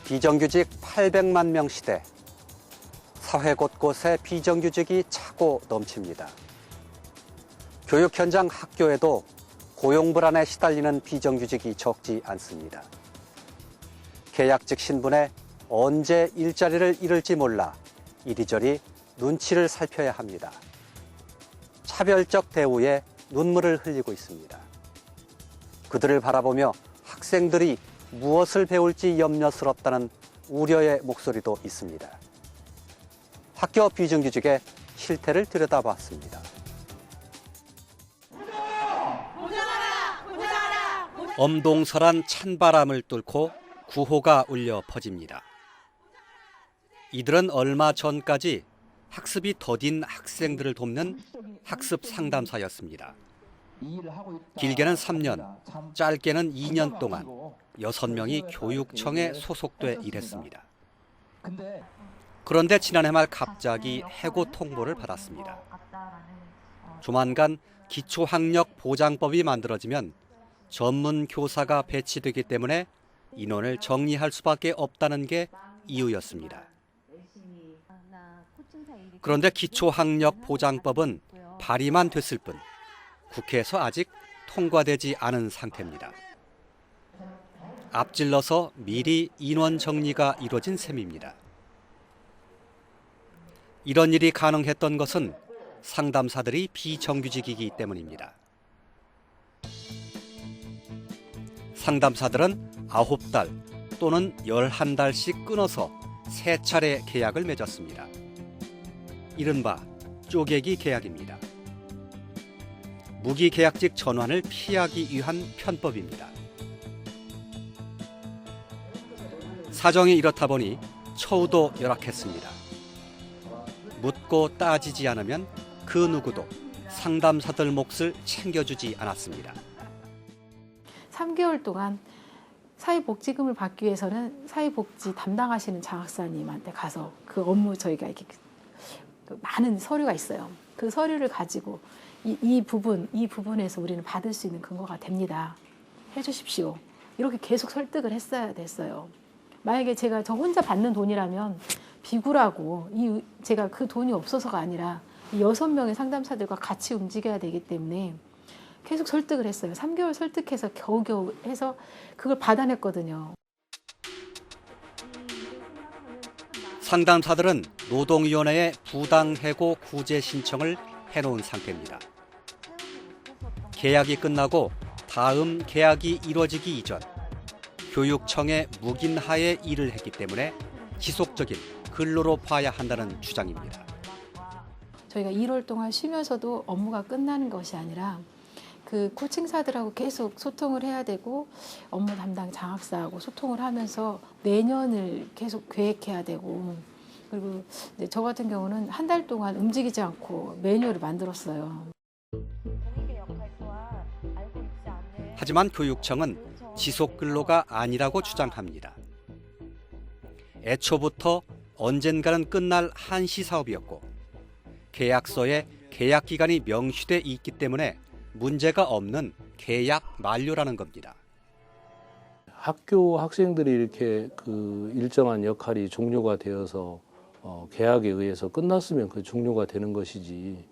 비정규직 800만 명 시대. 사회 곳곳에 비정규직이 차고 넘칩니다. 교육 현장 학교에도 고용 불안에 시달리는 비정규직이 적지 않습니다. 계약직 신분에 언제 일자리를 잃을지 몰라 이리저리 눈치를 살펴야 합니다. 차별적 대우에 눈물을 흘리고 있습니다. 그들을 바라보며 학생들이 무엇을 배울지 염려스럽다는 우려의 목소리도 있습니다. 학교 비정규직의 실태를 들여다봤습니다. 엄동설한 찬바람을 뚫고 구호가 울려 퍼집니다. 이들은 얼마 전까지 학습이 더딘 학생들을 돕는 학습 상담사였습니다. 길게는 3년, 짧게는 2년 동안 6명이 교육청에 소속돼 일했습니다. 그런데 지난해 말 갑자기 해고 통보를 받았습니다. 조만간 기초학력보장법이 만들어지면 전문 교사가 배치되기 때문에 인원을 정리할 수밖에 없다는 게 이유였습니다. 그런데 기초학력보장법은 발의만 됐을 뿐 국회에서 아직 통과되지 않은 상태입니다. 앞질러서 미리 인원 정리가 이루어진 셈입니다. 이런 일이 가능했던 것은 상담사들이 비정규직이기 때문입니다. 상담사들은 9달 또는 11달씩 끊어서 3차례 계약을 맺었습니다. 이른바 쪼개기 계약입니다. 무기계약직 전환을 피하기 위한 편법입니다. 사정이 이렇다 보니 처우도 열악했습니다. 묻고 따지지 않으면 그 누구도 상담사들 몫을 챙겨주지 않았습니다. 3개월 동안 사회복지금을 받기 위해서는 사회복지 담당하시는 장학사님한테 가서 그 업무 저희가 이렇게 많은 서류가 있어요. 그 서류를 가지고 이 부분에서 우리는 받을 수 있는 근거가 됩니다. 해주십시오. 이렇게 계속 설득을 했어야 됐어요. 만약에 제가 저 혼자 받는 돈이라면 비굴하고 제가 그 돈이 없어서가 아니라 이 6명의 상담사들과 같이 움직여야 되기 때문에 계속 설득을 했어요. 3개월 설득해서 겨우겨우 해서 그걸 받아냈거든요. 상담사들은 노동위원회에 부당해고 구제 신청을 해놓은 상태입니다. 계약이 끝나고 다음 계약이 이루어지기 이전 교육청의 묵인하에 일을 했기 때문에 지속적인 근로로 봐야 한다는 주장입니다. 저희가 1월 동안 쉬면서도 업무가 끝나는 것이 아니라 그 코칭사들하고 계속 소통을 해야 되고 업무 담당 장학사하고 소통을 하면서 내년을 계속 계획해야 되고 그리고 저 같은 경우는 한 달 동안 움직이지 않고 매뉴얼을 만들었어요. 하지만 교육청은 지속 근로가 아니라고 주장합니다. 애초부터 언젠가는 끝날 한시 사업이었고 계약서에 계약 기간이 명시돼 있기 때문에 문제가 없는 계약 만료라는 겁니다. 학교 학생들이 이렇게 그 일정한 역할이 종료가 되어서 계약에 의해서 끝났으면 그 종료가 되는 것이지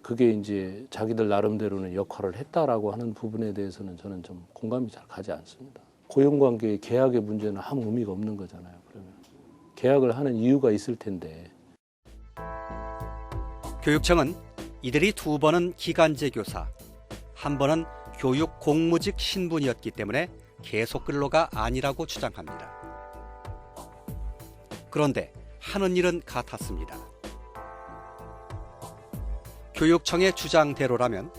그게 이제 자기들 나름대로는 역할을 했다라고 하는 부분에 대해서는 저는 좀 공감이 잘 가지 않습니다. 고용관계의 계약의 문제는 아무 의미가 없는 거잖아요. 그러면 계약을 하는 이유가 있을 텐데. 교육청은 이들이 2번은 기간제 교사, 1번은 교육 공무직 신분이었기 때문에 계속 근로가 아니라고 주장합니다. 그런데 하는 일은 같았습니다. 교육청의 주장대로라면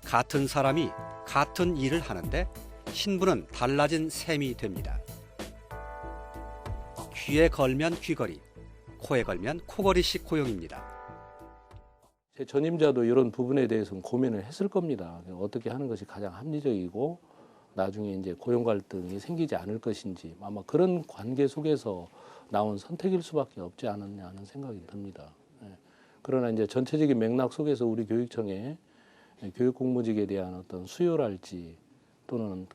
같은 사람이 같은 일을 하는데 신분은 달라진 셈이 됩니다. 귀에 걸면 귀걸이, 코에 걸면 코걸이식 고용입니다. 제 전임자도 이런 부분에 대해서는 고민을 했을 겁니다. 어떻게 하는 것이 가장 합리적이고 나중에 이제 고용 갈등이 생기지 않을 것인지 아마 그런 관계 속에서 나온 선택일 수밖에 없지 않았냐 하는 생각이 듭니다. 그러나 이제 전체적인 맥락 속에서 우리 교육청의 교육 공무직에 대한 어떤 수요랄지 또는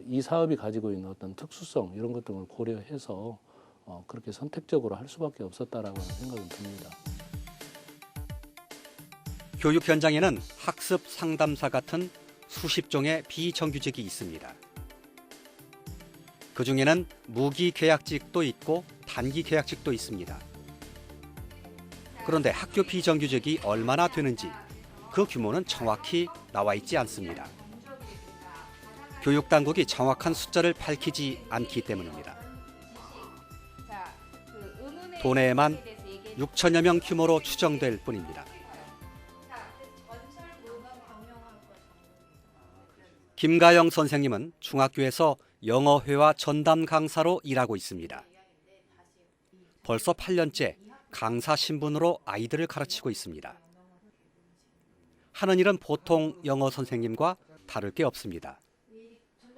이 사업이 가지고 있는 어떤 특수성 이런 것 등을 고려해서 그렇게 선택적으로 할 수밖에 없었다라고 하는 생각이 듭니다. 교육 현장에는 학습 상담사 같은 수십 종의 비정규직이 있습니다. 그중에는 무기 계약직도 있고 단기 계약직도 있습니다. 그런데 학교 비정규직이 얼마나 되는지 그 규모는 정확히 나와 있지 않습니다. 교육당국이 정확한 숫자를 밝히지 않기 때문입니다. 도내에만 6천여 명 규모로 추정될 뿐입니다. 김가영 선생님은 중학교에서 영어회화 전담 강사로 일하고 있습니다. 벌써 8년째 강사 신분으로 아이들을 가르치고 있습니다. 하는 일은 보통 영어 선생님과 다를 게 없습니다.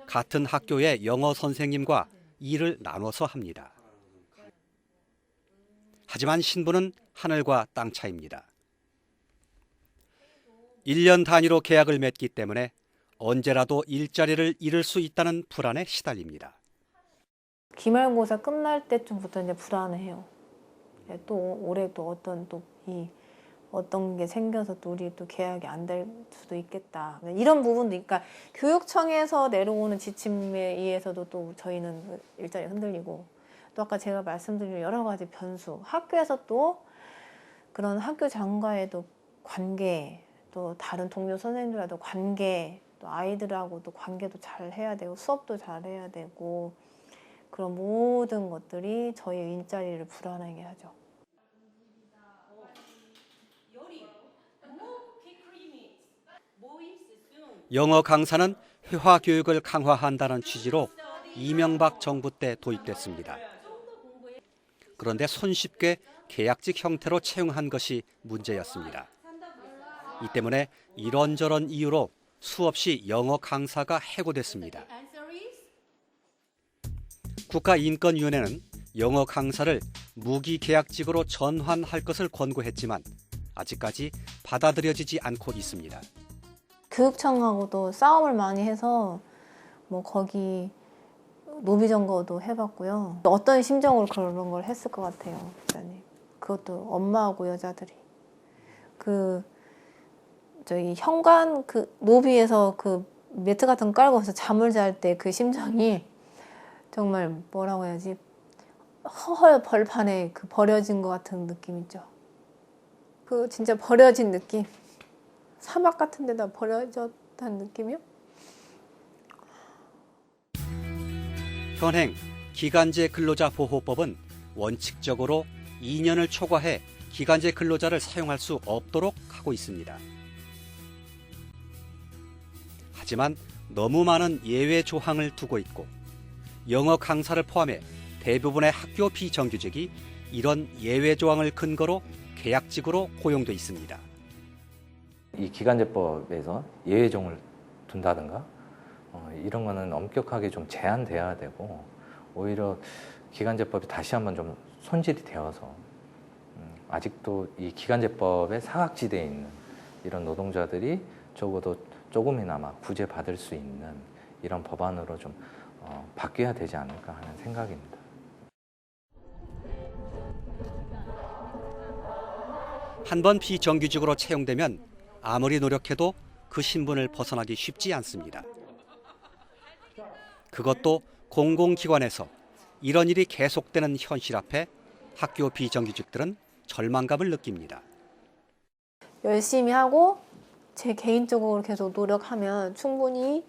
같은 학교의 영어 선생님과 일을 나눠서 합니다. 하지만 신분은 하늘과 땅 차이입니다. 1년 단위로 계약을 맺기 때문에 언제라도 일자리를 잃을 수 있다는 불안에 시달립니다. 기말고사 끝날 때쯤부터 이제 불안해요. 또 올해 또 어떤 게 생겨서 또 우리 또 계약이 안 될 수도 있겠다. 이런 부분도, 그러니까 교육청에서 내려오는 지침에 의해서도 또 저희는 일자리 흔들리고, 또 아까 제가 말씀드린 여러 가지 변수, 학교에서 또 그런 학교 장과에도 관계, 또 다른 동료 선생님들과도 관계, 또 아이들하고도 관계도 잘 해야 되고 수업도 잘 해야 되고, 그런 모든 것들이 저희 일자리를 불안하게 하죠. 영어 강사는 회화 교육을 강화한다는 취지로 이명박 정부 때 도입됐습니다. 그런데 손쉽게 계약직 형태로 채용한 것이 문제였습니다. 이 때문에 이런저런 이유로 수없이 영어 강사가 해고됐습니다. 국가인권위원회는 영어 강사를 무기계약직으로 전환할 것을 권고했지만 아직까지 받아들여지지 않고 있습니다. 교육청하고도 싸움을 많이 해서 뭐 거기 노비 점거도 해봤고요. 어떤 심정으로 그런 걸 했을 것 같아요, 기자님. 그것도 엄마하고 여자들이 저희 현관 노비에서 매트 같은 거 깔고서 잠을 잘 때 그 심정이 정말 뭐라고 해야지, 허허 벌판에 버려진 것 같은 느낌 있죠. 진짜 버려진 느낌. 사막 같은 데다 버려졌다는 느낌이요? 현행 기간제 근로자 보호법은 원칙적으로 2년을 초과해 기간제 근로자를 사용할 수 없도록 하고 있습니다. 하지만 너무 많은 예외 조항을 두고 있고 영어 강사를 포함해 대부분의 학교 비정규직이 이런 예외 조항을 근거로 계약직으로 고용돼 있습니다. 이 기간제법에서 예외종을 둔다든가 이런 거는 엄격하게 좀 제한돼야 되고, 오히려 기간제법이 다시 한번 좀 손질이 되어서 아직도 이 기간제법의 사각지대에 있는 이런 노동자들이 적어도 조금이나마 구제받을 수 있는 이런 법안으로 좀 바뀌어야 되지 않을까 하는 생각입니다. 한번 비정규직으로 채용되면 아무리 노력해도 그 신분을 벗어나기 쉽지 않습니다. 그것도 공공기관에서 이런 일이 계속되는 현실 앞에 학교 비정규직들은 절망감을 느낍니다. 열심히 하고 제 개인적으로 계속 노력하면 충분히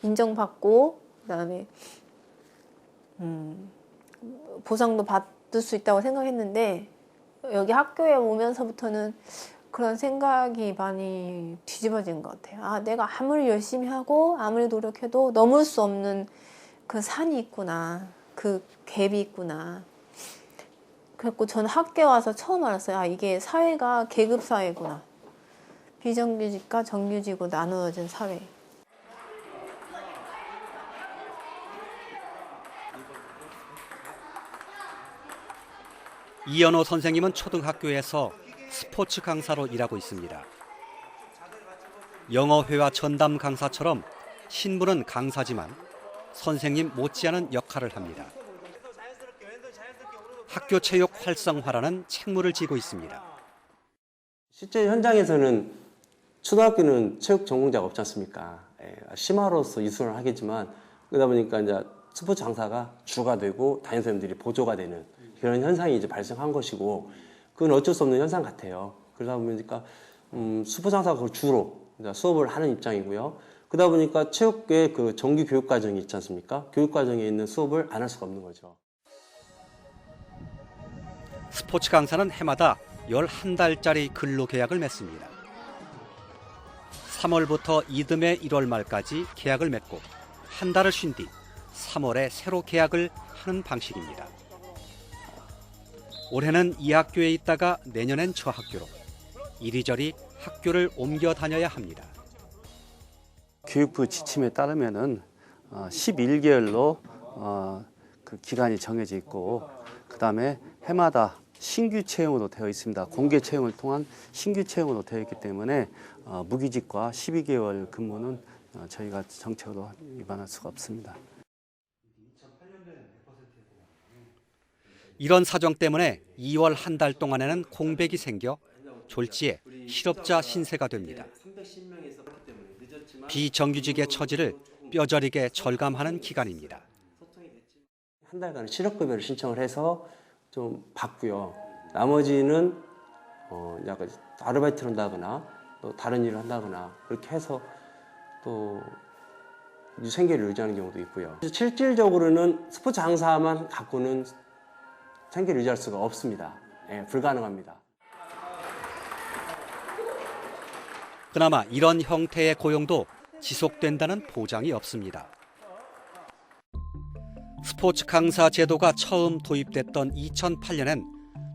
인정받고, 그다음에 보상도 받을 수 있다고 생각했는데, 여기 학교에 오면서부터는 그런 생각이 많이 뒤집어진 것 같아요. 내가 아무리 열심히 하고 아무리 노력해도 넘을 수 없는 그 산이 있구나, 그 갭이 있구나. 그래서 저는 학교에 와서 처음 알았어요. 이게 사회가 계급 사회구나. 비정규직과 정규직으로 나누어진 사회. 이연호 선생님은 초등학교에서 스포츠 강사로 일하고 있습니다. 영어회화 전담 강사처럼 신부는 강사지만 선생님 못지않은 역할을 합니다. 학교 체육 활성화라는 책무를 지고 있습니다. 실제 현장에서는 초등학교는 체육 전공자가 없지 않습니까? 심화로서 이수를 하겠지만 그러다 보니까 이제 스포츠 강사가 주가 되고 담임 선생님들이 보조가 되는 그런 현상이 이제 발생한 것이고 그건 어쩔 수 없는 현상 같아요. 그러다 보니까 스포츠 강사가 그걸 주로 수업을 하는 입장이고요. 그러다 보니까 체육계 그 정규 교육 과정이 있지 않습니까? 교육 과정에 있는 수업을 안 할 수가 없는 거죠. 스포츠 강사는 해마다 11달짜리 근로 계약을 맺습니다. 3월부터 이듬해 1월 말까지 계약을 맺고 한 달을 쉰 뒤 3월에 새로 계약을 하는 방식입니다. 올해는 이 학교에 있다가 내년엔 저 학교로 이리저리 학교를 옮겨 다녀야 합니다. 교육부 지침에 따르면은 11개월로 그 기간이 정해져 있고 그다음에 해마다 신규 채용으로 되어 있습니다. 공개 채용을 통한 신규 채용으로 되어 있기 때문에 무기직과 12개월 근무는 저희가 정책으로 위반할 수가 없습니다. 이런 사정 때문에 2월 한 달 동안에는 공백이 생겨 졸지에 실업자 신세가 됩니다. 비정규직의 처지를 뼈저리게 절감하는 기간입니다. 한 달간 실업급여를 신청을 해서 좀 받고요. 나머지는 약간 아르바이트를 한다거나 또 다른 일을 한다거나 그렇게 해서 또 생계를 유지하는 경우도 있고요. 실질적으로는 스포츠 강사만 갖고는 생계를 유지할 수가 없습니다. 불가능합니다. 그나마 이런 형태의 고용도 지속된다는 보장이 없습니다. 스포츠 강사 제도가 처음 도입됐던 2008년엔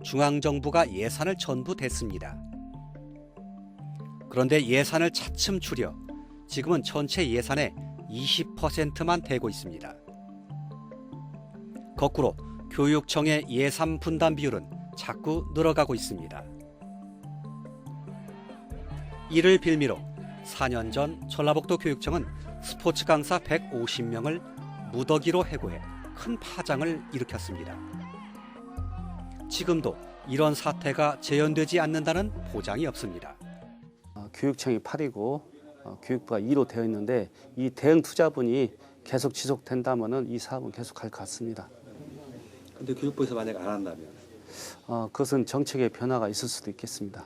중앙정부가 예산을 전부 댔습니다. 그런데 예산을 차츰 줄여 지금은 전체 예산의 20%만 대고 있습니다. 거꾸로 교육청의 예산 분담 비율은 자꾸 늘어가고 있습니다. 이를 빌미로 4년 전 전라북도 교육청은 스포츠 강사 150명을 무더기로 해고해 큰 파장을 일으켰습니다. 지금도 이런 사태가 재현되지 않는다는 보장이 없습니다. 교육청이 8이고 교육부가 2로 되어 있는데 이 대응 투자분이 계속 지속된다면은 이 사업은 계속할 것 같습니다. 근데 교육부에서 만약 안 한다면? 그것은 정책의 변화가 있을 수도 있겠습니다.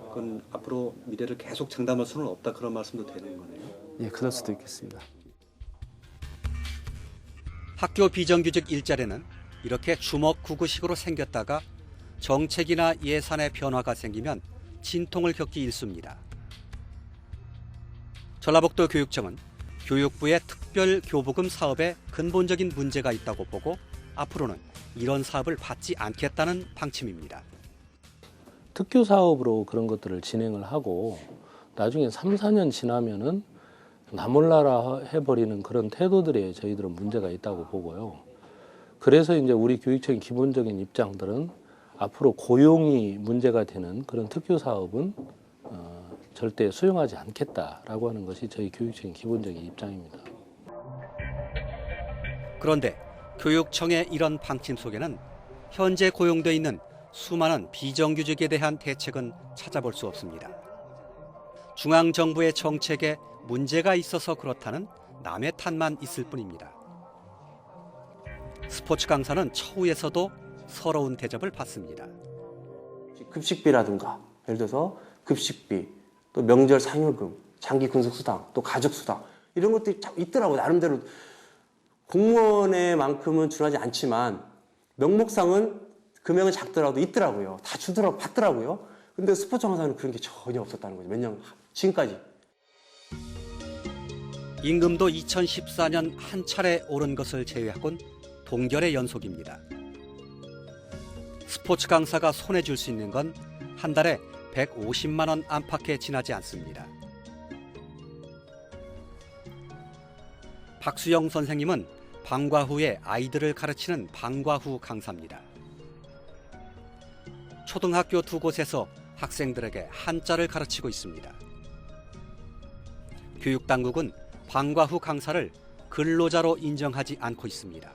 그건 앞으로 미래를 계속 장담할 수는 없다 그런 말씀도 되는 거네요. 예, 그럴 수도 있겠습니다. 학교 비정규직 일자리는 이렇게 주먹구구식으로 생겼다가 정책이나 예산의 변화가 생기면 진통을 겪기 일쑤입니다. 전라북도 교육청은 교육부의 특별 교부금 사업에 근본적인 문제가 있다고 보고 앞으로는 이런 사업을 받지 않겠다는 방침입니다. 특교 사업으로 그런 것들을 진행을 하고 나중에 3, 4년 지나면은 나몰라라 해버리는 그런 태도들에 저희들은 문제가 있다고 보고요. 그래서 이제 우리 교육청의 기본적인 입장들은 앞으로 고용이 문제가 되는 그런 특교 사업은 절대 수용하지 않겠다라고 하는 것이 저희 교육청의 기본적인 입장입니다. 그런데 교육청의 이런 방침 속에는 현재 고용돼 있는 수많은 비정규직에 대한 대책은 찾아볼 수 없습니다. 중앙정부의 정책에 문제가 있어서 그렇다는 남의 탓만 있을 뿐입니다. 스포츠 강사는 처우에서도 서러운 대접을 받습니다. 급식비라든가 예를 들어서 급식비, 또 명절 상여금, 장기 근속수당, 또 가족수당 이런 것들이 참 있더라고요. 나름대로 공무원의 만큼은 준하지 않지만 명목상은 금액은 작더라도 있더라고요. 다 주더라고 받더라고요. 근데 스포츠 강사는 그런 게 전혀 없었다는 거죠. 몇 년 지금까지. 임금도 2014년 한 차례 오른 것을 제외하곤 동결의 연속입니다. 스포츠 강사가 손에 줄 수 있는 건 한 달에 150만 원 안팎에 지나지 않습니다. 박수영 선생님은 방과 후에 아이들을 가르치는 방과 후 강사입니다. 초등학교 두 곳에서 학생들에게 한자를 가르치고 있습니다. 교육당국은 방과 후 강사를 근로자로 인정하지 않고 있습니다.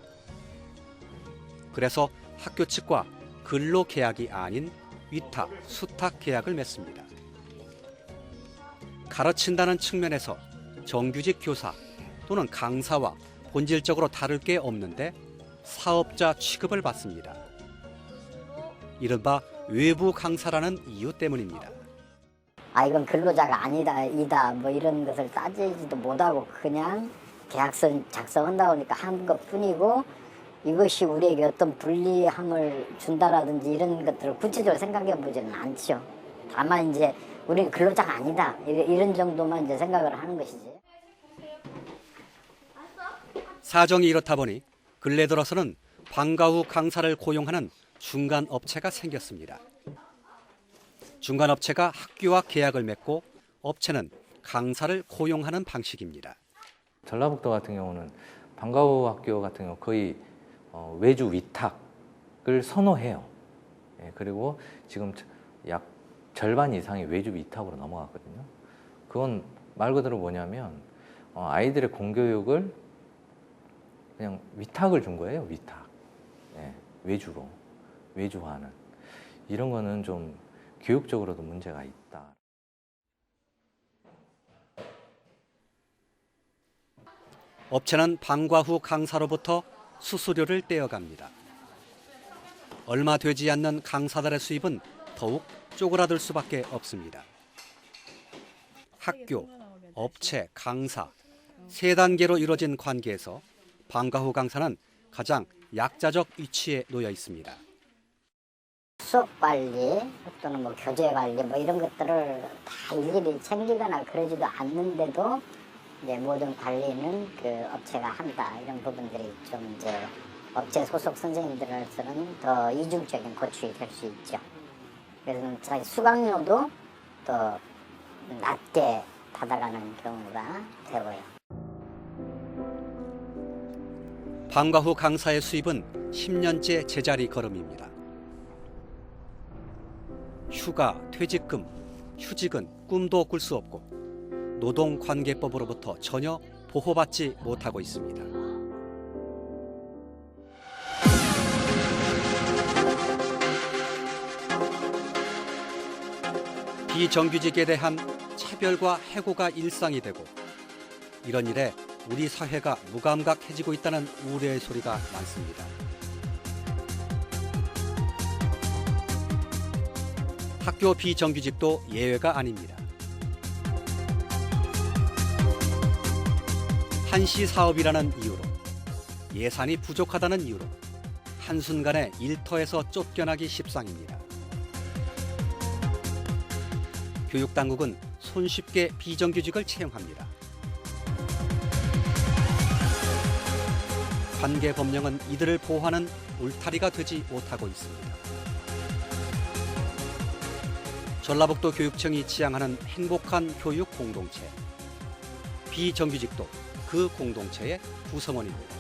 그래서 학교 측과 근로 계약이 아닌 위탁, 수탁 계약을 맺습니다. 가르친다는 측면에서 정규직 교사 또는 강사와 본질적으로 다를 게 없는데 사업자 취급을 받습니다. 이른바 외부 강사라는 이유 때문입니다. 이건 근로자가 아니다, 이다, 뭐 이런 것을 따지지도 못하고 그냥 계약서 작성한다 보니까 한 것뿐이고 이것이 우리에게 어떤 불리함을 준다라든지 이런 것들을 구체적으로 생각해 보지는 않죠. 다만 이제 우리는 근로자가 아니다, 이런 정도만 이제 생각을 하는 것이지. 사정이 이렇다 보니 근래 들어서는 방과 후 강사를 고용하는 중간 업체가 생겼습니다. 중간 업체가 학교와 계약을 맺고 업체는 강사를 고용하는 방식입니다. 전라북도 같은 경우는 방과 후 학교 같은 경우 거의 외주 위탁을 선호해요. 예, 그리고 지금 약 절반 이상이 외주 위탁으로 넘어갔거든요. 그건 말 그대로 뭐냐면 아이들의 공교육을 그냥 위탁을 준 거예요. 위탁. 예, 외주로. 외주화는. 이런 거는 좀 교육적으로도 문제가 있다. 업체는 방과 후 강사로부터 수수료를 떼어갑니다. 얼마 되지 않는 강사들의 수입은 더욱 쪼그라들 수밖에 없습니다. 학교, 업체, 강사 세 단계로 이루어진 관계에서 방과 후 강사는 가장 약자적 위치에 놓여 있습니다. 수업 관리 또는 뭐 교재 관리 뭐 이런 것들을 다 일일이 챙기거나 그러지도 않는데도 이제 모든 관리는 그 업체가 한다, 이런 부분들이 좀 이제 업체 소속 선생님들로서는 더 이중적인 고충이 될 수 있죠. 그래서 자기 수강료도 더 낮게 받아가는 경우가 되고요. 방과 후 강사의 수입은 10년째 제자리 걸음입니다. 휴가, 퇴직금, 휴직은 꿈도 꿀 수 없고 노동관계법으로부터 전혀 보호받지 못하고 있습니다. 비정규직에 대한 차별과 해고가 일상이 되고 이런 일에 우리 사회가 무감각해지고 있다는 우려의 소리가 많습니다. 학교 비정규직도 예외가 아닙니다. 한시 사업이라는 이유로, 예산이 부족하다는 이유로 한순간에 일터에서 쫓겨나기 십상입니다. 교육당국은 손쉽게 비정규직을 채용합니다. 관계법령은 이들을 보호하는 울타리가 되지 못하고 있습니다. 전라북도 교육청이 지향하는 행복한 교육 공동체. 비정규직도 그 공동체의 구성원입니다.